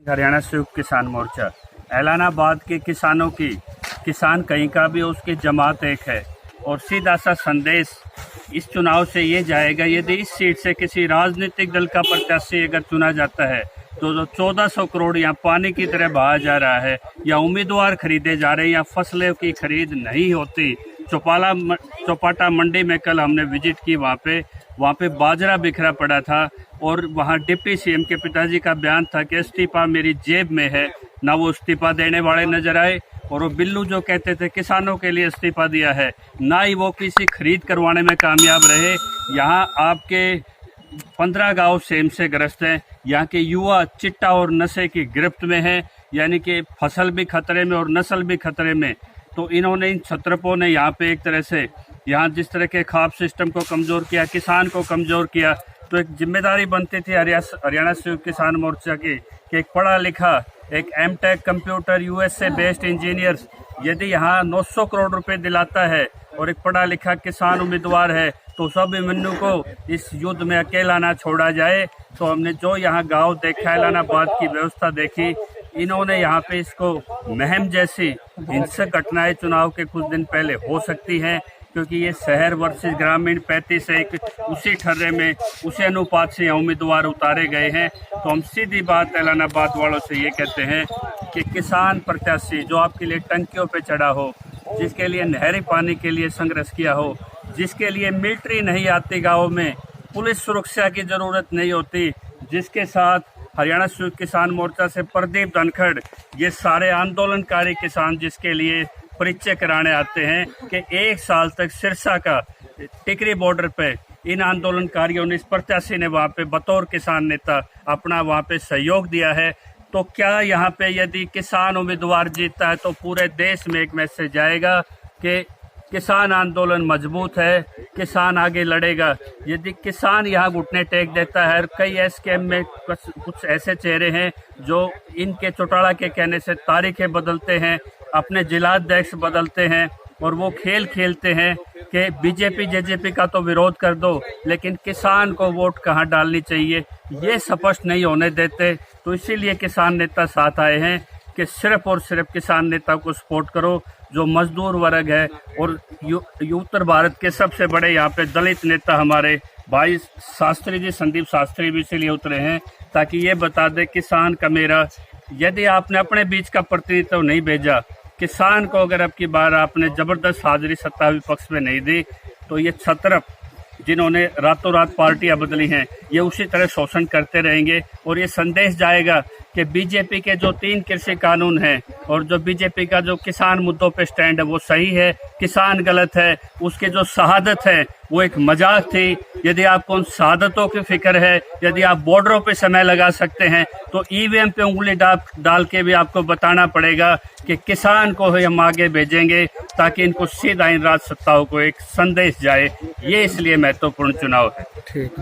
हरियाणा संयुक्त किसान मोर्चा ऐलानाबाद के किसानों की किसान कहीं का भी उसकी जमात एक है और सीधा सा संदेश इस चुनाव से ये जाएगा, यदि इस सीट से किसी राजनीतिक दल का प्रत्याशी अगर चुना जाता है तो जो 1400 करोड़ यहाँ पानी की तरह बहाया जा रहा है, या उम्मीदवार खरीदे जा रहे हैं, या फसलों की खरीद नहीं होती। चौपाटा मंडी में कल हमने विजिट की, वहाँ पे बाजरा बिखरा पड़ा था और वहाँ डिप्टी सीएम के पिताजी का बयान था कि इस्तीफा मेरी जेब में है। ना वो इस्तीफा देने वाले नजर आए, और वो बिल्लू जो कहते थे किसानों के लिए इस्तीफा दिया है, ना ही वो किसी खरीद करवाने में कामयाब रहे। यहाँ आपके 15 गांव सेम से ग्रस्त हैं। यहाँ के युवा चिट्टा और नशे की गिरफ्त में हैं, यानी कि फसल भी खतरे में और नस्ल भी खतरे में। तो इन्होंने, इन छत्रपों ने यहाँ पे एक तरह से यहाँ जिस तरह के खाप सिस्टम को कमज़ोर किया, किसान को कमज़ोर किया, तो एक जिम्मेदारी बनती थी हरियाणा संयुक्त किसान मोर्चा की कि एक पढ़ा लिखा, एक MTech computer USA based engineers यदि यहाँ 900 करोड़ रुपए दिलाता है और एक पढ़ा लिखा किसान उम्मीदवार है, तो सब अभिमन्यु को इस युद्ध में अकेला ना छोड़ा जाए। तो हमने जो यहाँ गांव देखा, ऐलानाबाद की व्यवस्था देखी, इन्होंने यहाँ पे इसको महम जैसी हिंसक घटनाएं चुनाव के कुछ दिन पहले हो सकती हैं, क्योंकि ये शहर वर्सेस ग्रामीण 35-1 उसी ठर्रे में उसी अनुपात से उम्मीदवार उतारे गए हैं। तो हम सीधी बात ऐलानाबाद वालों से ये कहते हैं कि किसान प्रत्याशी जो आपके लिए टंकियों पे चढ़ा हो, जिसके लिए नहरी पानी के लिए संघर्ष किया हो, जिसके लिए मिलिट्री नहीं आती गाँव में, पुलिस सुरक्षा की जरूरत नहीं होती, जिसके साथ हरियाणा संयुक्त किसान मोर्चा से प्रदीप धनखड़, ये सारे आंदोलनकारी किसान जिसके लिए परिचय कराने आते हैं कि 1 साल तक सिरसा का टिकरी बॉर्डर पे इन आंदोलनकारियों ने, इस प्रत्याशी ने वहाँ पे बतौर किसान नेता अपना वहाँ पे सहयोग दिया है। तो क्या यहाँ पे यदि किसान उम्मीदवार जीतता है तो पूरे देश में एक मैसेज जाएगा कि किसान आंदोलन मजबूत है, किसान आगे लड़ेगा। यदि किसान यहाँ घुटने टेक देता है, कई एसकेएम में कुछ ऐसे चेहरे हैं जो इनके चौटाला के कहने से तारीखें बदलते हैं, अपने जिलाध्यक्ष बदलते हैं, और वो खेल खेलते हैं कि बीजेपी जेजेपी का तो विरोध कर दो, लेकिन किसान को वोट कहाँ डालनी चाहिए ये स्पष्ट नहीं होने देते। तो इसीलिए किसान नेता साथ आए हैं कि सिर्फ और सिर्फ किसान नेता को सपोर्ट करो, जो मजदूर वर्ग है। और उत्तर भारत के सबसे बड़े यहाँ पे दलित नेता हमारे भाई शास्त्री जी, संदीप शास्त्री भी इसीलिए उतरे हैं ताकि ये बता दे किसान का मेरा, यदि आपने अपने बीच का प्रतिनिधित्व नहीं भेजा, किसान को अगर अब की बार आपने जबरदस्त हाजिरी सत्ता विपक्ष में नहीं दी, तो ये छत्रप जिन्होंने रातों रात पार्टियां बदली हैं, ये उसी तरह शोषण करते रहेंगे। और ये संदेश जाएगा कि बीजेपी के जो 3 कृषि कानून हैं और जो बीजेपी का जो किसान मुद्दों पे स्टैंड है वो सही है, किसान गलत है। उसके जो शहादत है वो एक मजाक थी। यदि आपको उन शहादतों की फिक्र है, यदि आप बॉर्डरों पे समय लगा सकते हैं, तो ईवीएम पे उंगली डाल के भी आपको बताना पड़ेगा कि किसान को ही हम आगे भेजेंगे, ताकि इनको सीधा इन राज सत्ताओं को एक संदेश जाए। ये इसलिए महत्वपूर्ण चुनाव है। ठीक।